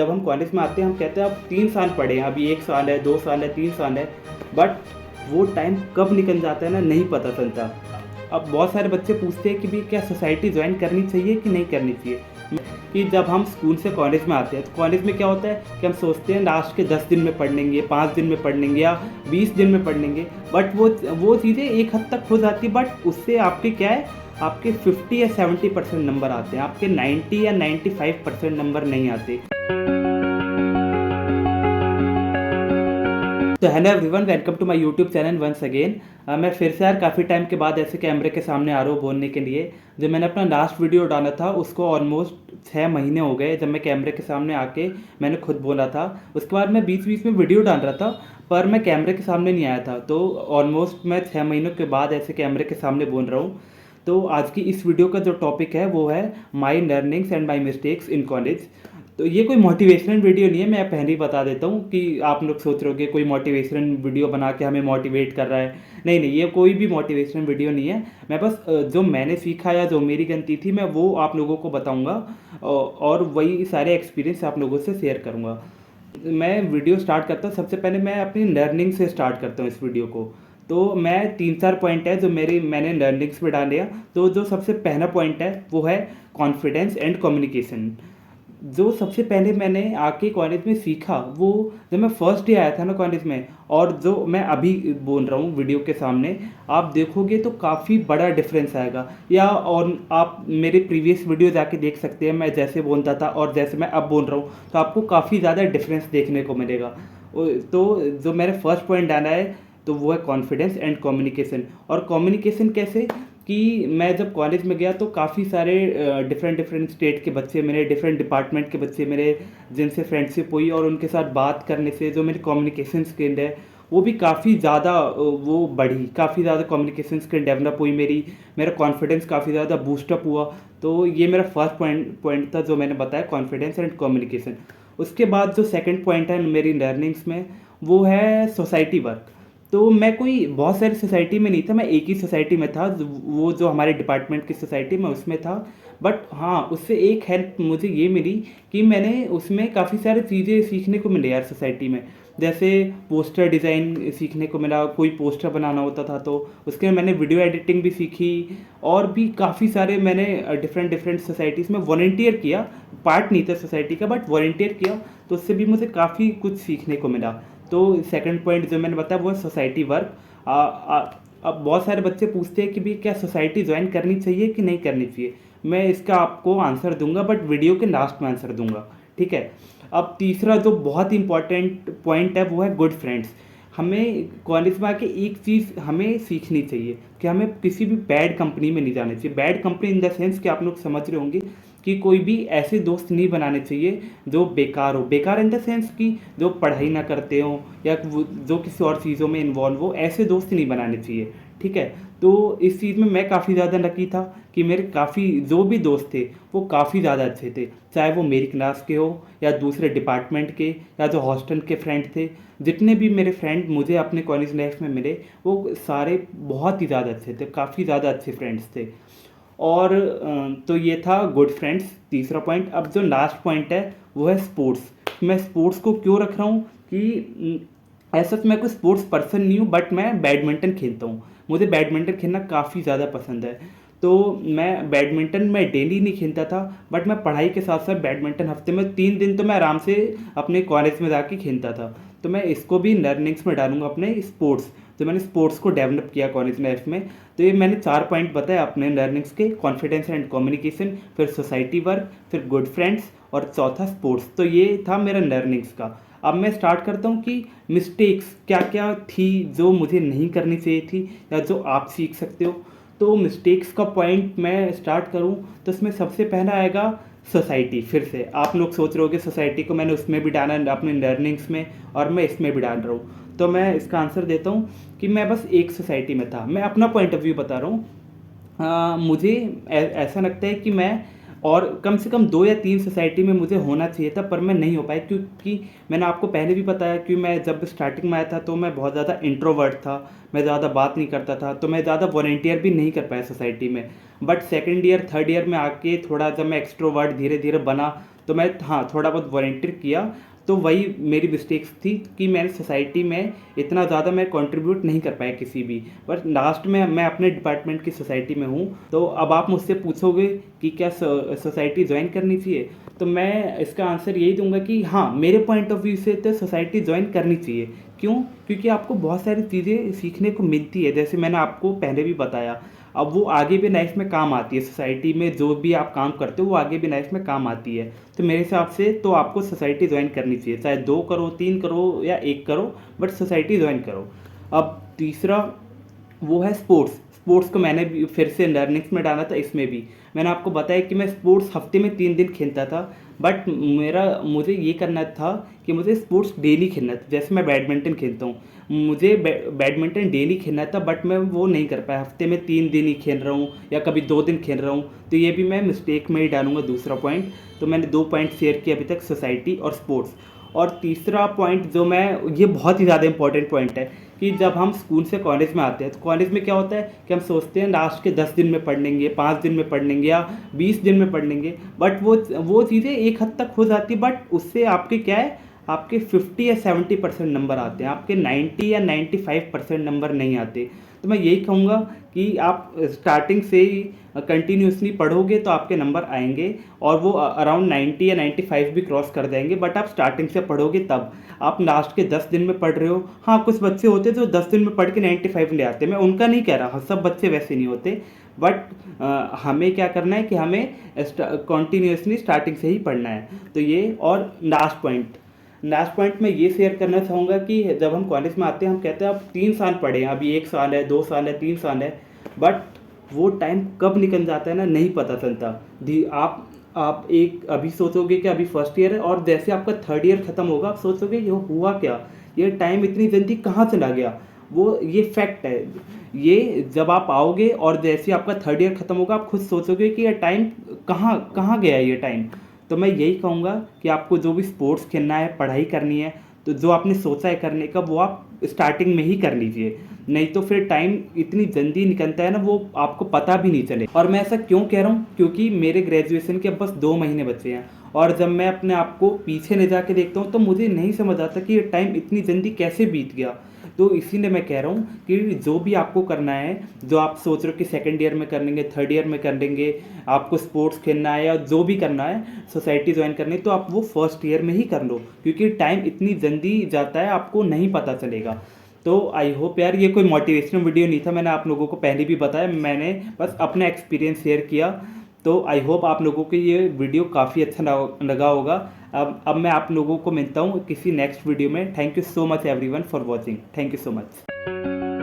जब हम कॉलेज में आते हैं हम कहते हैं अब 3 साल पढ़े हैं, अभी 1 साल है, 2 साल है, 3 साल है, बट वो टाइम कब निकल जाता है ना नहीं पता चलता। अब बहुत सारे बच्चे पूछते हैं कि भी क्या सोसाइटी ज्वाइन करनी चाहिए कि नहीं करनी चाहिए। कि जब हम स्कूल से कॉलेज में आते हैं तो कॉलेज में क्या होता है कि हम सोचते हैं लास्ट के 10 दिन में पढ़ लेंगे, 5 दिन में पढ़ लेंगे या 20 दिन में पढ़ लेंगे, बट वो चीज़ें एक हद तक हो जाती है, बट उससे आपके क्या है, आपके 50 या 70% नंबर आते हैं, आपके 90 या 95% नंबर नहीं आते। तो hello everyone, welcome to my YouTube channel once again. मैं फिर से यार काफ़ी टाइम के बाद ऐसे कैमरे के सामने आ रहा हूँ बोलने के लिए। जो मैंने अपना लास्ट वीडियो डाला था उसको ऑलमोस्ट 6 महीने हो गए जब मैं कैमरे के सामने आके मैंने खुद बोला था। उसके बाद मैं बीच बीच में वीडियो डाल रहा था पर मैं कैमरे के सामने नहीं आया था, तो ऑलमोस्ट मैं 6 महीनों के बाद ऐसे कैमरे के सामने बोल रहा हूँ। तो आज की इस वीडियो का जो टॉपिक है वो है my learnings and my mistakes in college. तो ये कोई मोटिवेशनल वीडियो नहीं है, मैं पहले ही बता देता हूँ कि आप लोग सोच रहे हो कि कोई मोटिवेशनल वीडियो बना के हमें मोटिवेट कर रहा है। नहीं नहीं, ये कोई भी मोटिवेशनल वीडियो नहीं है। मैं बस जो मैंने सीखा या जो मेरी गलती थी मैं वो आप लोगों को बताऊँगा और वही सारे एक्सपीरियंस आप लोगों से शेयर करूँगा। मैं वीडियो स्टार्ट करता हूँ, सबसे पहले मैं अपनी लर्निंग से स्टार्ट करता हूँ इस वीडियो को। तो मैं 3-4 पॉइंट है जो मैंने लर्निंग्स में डाले हैं। तो जो सबसे पहला पॉइंट है वो है कॉन्फिडेंस एंड कम्युनिकेशन। जो सबसे पहले मैंने आके कॉलेज में सीखा वो जब मैं फर्स्ट डे आया था ना कॉलेज में, और जो मैं अभी बोल रहा हूँ वीडियो के सामने, आप देखोगे तो काफ़ी बड़ा डिफरेंस आएगा। या और आप मेरे प्रीवियस वीडियो जाके देख सकते हैं, मैं जैसे बोलता था और जैसे मैं अब बोल रहा हूँ तो आपको काफ़ी ज़्यादा डिफरेंस देखने को मिलेगा। तो जो मैंने फर्स्ट पॉइंट डाला है तो वो है कॉन्फिडेंस एंड कम्युनिकेशन। और कम्युनिकेशन कैसे कि मैं जब कॉलेज में गया तो काफ़ी सारे डिफरेंट डिफरेंट स्टेट के बच्चे मेरे, डिफरेंट डिपार्टमेंट के बच्चे मेरे, जिनसे फ्रेंडशिप हुई, और उनके साथ बात करने से जो मेरी कम्युनिकेशन स्किल है वो भी काफ़ी ज़्यादा वो बढ़ी, काफ़ी ज़्यादा कम्युनिकेशन स्किल डेवलप हुई मेरी, मेरा कॉन्फिडेंस काफ़ी ज़्यादा बूस्टअप हुआ। तो ये मेरा फर्स्ट पॉइंट था जो मैंने बताया, कॉन्फिडेंस एंड कम्युनिकेशन। उसके बाद जो सेकंड पॉइंट है मेरी लर्निंग्स में वो है सोसाइटी वर्क। तो मैं कोई बहुत सारी सोसाइटी में नहीं था, मैं एक ही सोसाइटी में था, वो जो हमारे डिपार्टमेंट की सोसाइटी में उसमें था। बट हाँ, उससे एक हेल्प मुझे ये मिली कि मैंने उसमें काफ़ी सारी चीज़ें सीखने को मिले यार सोसाइटी में। जैसे पोस्टर डिज़ाइन सीखने को मिला, कोई पोस्टर बनाना होता था तो उसके लिए मैंने वीडियो एडिटिंग भी सीखी। और भी काफ़ी सारे मैंने डिफरेंट डिफरेंट सोसाइटीज़ में वॉलंटियर किया, पार्ट नहीं था सोसाइटी का बट वॉलंटियर किया, तो उससे भी मुझे काफ़ी कुछ सीखने को मिला। तो सेकंड पॉइंट जो मैंने बताया वो है सोसाइटी वर्क। अब बहुत सारे बच्चे पूछते हैं कि भी क्या सोसाइटी ज्वाइन करनी चाहिए कि नहीं करनी चाहिए। मैं इसका आपको आंसर दूंगा बट वीडियो के लास्ट में आंसर दूंगा, ठीक है। अब तीसरा जो बहुत इंपॉर्टेंट पॉइंट है वो है गुड फ्रेंड्स। हमें कॉलेज में आके एक चीज़ हमें सीखनी चाहिए कि हमें किसी भी बैड कंपनी में नहीं जाना चाहिए। Bad company in the sense कि आप लोग समझ रहे होंगे कि कोई भी ऐसे दोस्त नहीं बनाने चाहिए जो बेकार हो। बेकार इन द सेंस कि जो पढ़ाई ना करते हो या जो किसी और चीज़ों में इन्वॉल्व हो, ऐसे दोस्त नहीं बनाने चाहिए, ठीक है। तो इस चीज़ में मैं काफ़ी ज़्यादा लकी था कि मेरे काफ़ी जो भी दोस्त थे वो काफ़ी ज़्यादा अच्छे थे, चाहे वो मेरी क्लास के हो या दूसरे डिपार्टमेंट के या जो हॉस्टल के फ्रेंड थे। जितने भी मेरे फ्रेंड मुझे अपने कॉलेज लाइफ में मिले वो सारे बहुत ही ज़्यादा अच्छे थे, काफ़ी ज़्यादा अच्छे फ्रेंड्स थे। और तो ये था गुड फ्रेंड्स, तीसरा पॉइंट। अब जो लास्ट पॉइंट है वो है स्पोर्ट्स। मैं स्पोर्ट्स को क्यों रख रहा हूँ कि ऐसा तो मैं कोई स्पोर्ट्स पर्सन नहीं हूँ बट मैं बैडमिंटन खेलता हूँ। मुझे बैडमिंटन खेलना काफ़ी ज़्यादा पसंद है। तो मैं बैडमिंटन मैं डेली नहीं खेलता था बट मैं पढ़ाई के साथ साथ बैडमिंटन हफ्ते में 3 दिन तो मैं आराम से अपने कॉलेज में जाके खेलता था। तो मैं इसको भी लर्निंग्स में डालूंगा अपने स्पोर्ट्स, तो मैंने स्पोर्ट्स को डेवलप किया कॉलेज लाइफ में। तो ये मैंने 4 पॉइंट बताए अपने लर्निंग्स के, कॉन्फिडेंस एंड कम्युनिकेशन, फिर सोसाइटी वर्क, फिर गुड फ्रेंड्स और चौथा स्पोर्ट्स। तो ये था मेरा लर्निंग्स का। अब मैं स्टार्ट करता हूँ कि मिस्टेक्स क्या क्या थी जो मुझे नहीं करनी चाहिए थी या जो आप सीख सकते हो। तो मिस्टेक्स का पॉइंट मैं स्टार्ट करूँ तो इसमें सबसे पहला आएगा सोसाइटी। फिर से आप लोग सोच रहे हो कि सोसाइटी को मैंने उसमें भी डाला अपने लर्निंग्स में और मैं इसमें भी डाल रहा हूँ, तो मैं इसका आंसर देता हूँ कि मैं बस एक सोसाइटी में था। मैं अपना पॉइंट ऑफ व्यू बता रहा हूँ। मुझे ऐसा लगता है कि मैं और कम से कम 2 या 3 सोसाइटी में मुझे होना चाहिए था पर मैं नहीं हो पाया, क्योंकि मैंने आपको पहले भी बताया कि मैं जब स्टार्टिंग में आया था तो मैं बहुत ज़्यादा इंट्रोवर्ट था, मैं ज़्यादा बात नहीं करता था, तो मैं ज़्यादा वॉलंटियर भी नहीं कर पाया सोसाइटी में। But second year third year में आके थोड़ा जब मैं एक्सट्रोवर्ट धीरे धीरे बना तो मैं हाँ थोड़ा बहुत वॉलंटियर किया। तो वही मेरी मिस्टेक्स थी कि मैंने सोसाइटी में इतना ज़्यादा मैं कंट्रीब्यूट नहीं कर पाया किसी भी। बट लास्ट में मैं अपने डिपार्टमेंट की सोसाइटी में हूँ। तो अब आप मुझसे पूछोगे कि क्या सोसाइटी ज्वाइन करनी चाहिए, तो मैं इसका आंसर यही दूंगा कि हाँ, मेरे पॉइंट ऑफ व्यू से तो सोसाइटी ज्वाइन करनी चाहिए। क्यों? क्योंकि आपको बहुत सारी चीज़ें सीखने को मिलती है, जैसे मैंने आपको पहले भी बताया। अब वो आगे भी लाइफ में काम आती है, सोसाइटी में जो भी आप काम करते हो वो आगे भी लाइफ में काम आती है। तो मेरे हिसाब से तो आपको सोसाइटी ज्वाइन करनी चाहिए, चाहे 2 करो, 3 करो या 1 करो, बट सोसाइटी ज्वाइन करो। अब तीसरा वो है स्पोर्ट्स। स्पोर्ट्स को मैंने भी फिर से लर्निंग्स में डाला था। इसमें भी मैंने आपको बताया कि मैं स्पोर्ट्स हफ्ते में 3 दिन खेलता था। बट मुझे ये करना था कि मुझे स्पोर्ट्स डेली खेलना था। जैसे मैं बैडमिंटन खेलता हूँ, मुझे बैडमिंटन डेली खेलना था, बट मैं वो नहीं कर पाया। हफ्ते में 3 दिन ही खेल रहा हूँ या कभी 2 दिन खेल रहा हूँ। तो ये भी मैं मिस्टेक में ही डालूंगा दूसरा पॉइंट। तो मैंने 2 पॉइंट शेयर किए अभी तक, सोसाइटी और स्पोर्ट्स। और तीसरा पॉइंट जो मैं, ये बहुत ही ज़्यादा इंपॉर्टेंट पॉइंट है कि जब हम स्कूल से कॉलेज में आते हैं तो कॉलेज में क्या होता है कि हम सोचते हैं लास्ट के 10 दिन में पढ़ लेंगे, 5 दिन में पढ़ लेंगे या 20 दिन में पढ़ लेंगे। बट वो चीज़ें एक हद तक हो जाती, बट उससे आपके क्या है, आपके 50 या 70% नंबर आते हैं, आपके 90 या 95% नंबर नहीं आते। तो मैं यही कहूँगा कि आप स्टार्टिंग से ही कंटिन्यूसली पढ़ोगे तो आपके नंबर आएंगे और वो अराउंड 90 या 95 भी क्रॉस कर जाएंगे। बट आप स्टार्टिंग से पढ़ोगे तब। आप लास्ट के 10 दिन में पढ़ रहे हो, हाँ कुछ बच्चे होते जो 10 दिन में पढ़ के 95 ले आते, मैं उनका नहीं कह रहा, सब बच्चे वैसे नहीं होते। बट हमें क्या करना है कि हमें कंटिन्यूसली स्टार्टिंग से ही पढ़ना है। तो ये, और लास्ट पॉइंट मैं ये शेयर करना चाहूँगा कि जब हम कॉलेज में आते हैं हम कहते हैं अब 3 साल पढ़े हैं, अभी 1 साल है, 2 साल है, 3 साल है। बट वो टाइम कब निकल जाता है ना, नहीं पता चलता। दी आप एक अभी सोचोगे कि अभी फर्स्ट ईयर है, और जैसे आपका थर्ड ईयर खत्म होगा आप सोचोगे ये हुआ क्या, ये टाइम इतनी जल्दी कहाँ चला गया। वो ये फैक्ट है। ये जब आप आओगे और जैसे आपका थर्ड ईयर खत्म होगा आप खुद सोचोगे कि ये टाइम कहाँ कहाँ गया ये टाइम। तो मैं यही कहूँगा कि आपको जो भी स्पोर्ट्स खेलना है, पढ़ाई करनी है, तो जो आपने सोचा है करने का वो आप स्टार्टिंग में ही कर लीजिए। नहीं तो फिर टाइम इतनी जल्दी निकलता है ना, वो आपको पता भी नहीं चले। और मैं ऐसा क्यों कह रहा हूँ, क्योंकि मेरे ग्रेजुएशन के अब बस 2 महीने बचे हैं, और जब मैं अपने आप को पीछे ले जाके देखता हूँ तो मुझे नहीं समझ आता कि ये टाइम इतनी जल्दी कैसे बीत गया। तो इसीलिए मैं कह रहा हूँ कि जो भी आपको करना है, जो आप सोच रहे हो कि सेकंड ईयर में कर लेंगे, थर्ड ईयर में कर लेंगे, आपको स्पोर्ट्स खेलना है या जो भी करना है, सोसाइटी ज्वाइन करनी है, तो आप वो फर्स्ट ईयर में ही कर लो, क्योंकि टाइम इतनी जल्दी जाता है आपको नहीं पता चलेगा। तो आई होप यार, ये कोई मोटिवेशनल वीडियो नहीं था, मैंने आप लोगों को पहले भी बताया, मैंने बस अपना एक्सपीरियंस शेयर किया। तो आई होप आप लोगों को ये वीडियो काफ़ी अच्छा लगा होगा। अब मैं आप लोगों को मिलता हूँ किसी नेक्स्ट वीडियो में। Thank you so much everyone for watching. Thank you so much.